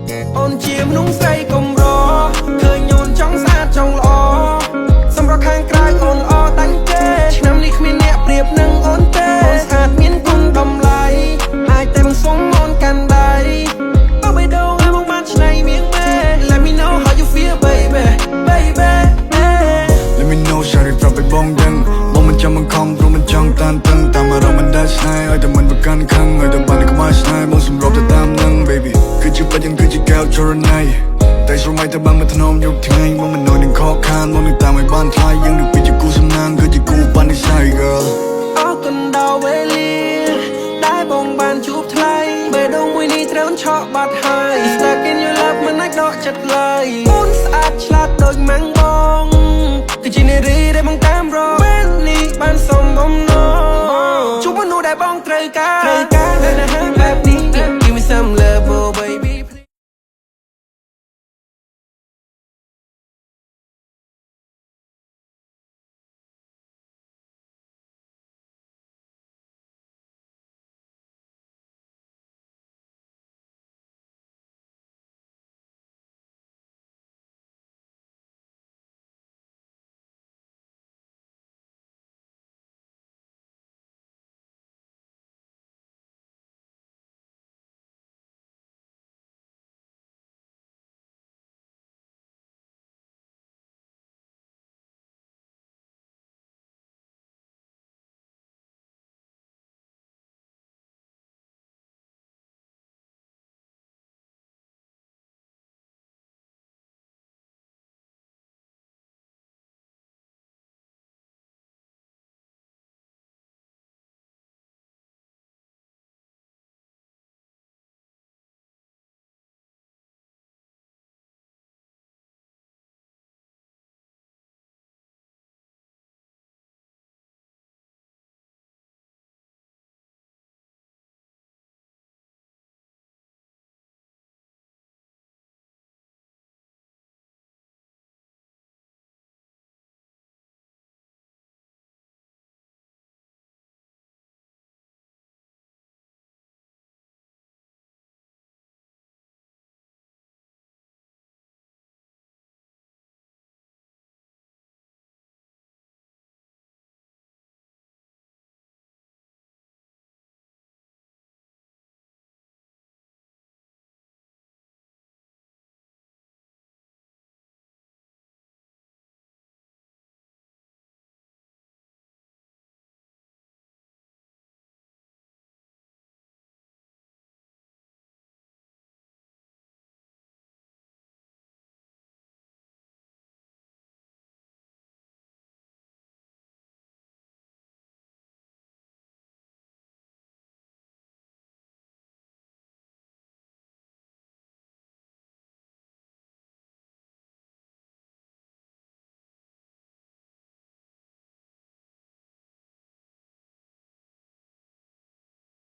អូនជាមនុស្សស្រីកុំរឃើញអូនចង់ស្អាតចង់ល្អសម្រាប់ខាងក្រៅអូនល្អដាច់ទេឆ្នាំនេះគ្មានអ្នកប្រៀបនឹងអូនទេអូនស្អាតមានគុណតម្លៃអាចតែមិនសុំអូនកាន់ដៃបើបេះដូងឲ្យមកបានឆ្នៃមៀងមេ Let me know how you feel baby baby Let me know ชาริปรับไปบ้องยังบอกมันจะมันคำเพราะมันจังตันตึงตามมาเรามันได้ใช่ไอ้แต่มันประกันคังไอ้แต่บ้านก็มาใช่มองสำรบแต่ตามนั่ง baby คือจะไปยังคือจะแก้วจรณัยแต่สมัยแต่บางมันถนอมยกที่ไงว่ามันนอนหนึ่งคอคานมองหนึ่งตามไอ้บ้านทายยังหนึ่งปีจะกูสำนางคือจะกูปั้นได้ใช่ girl เอากันดาวเวลี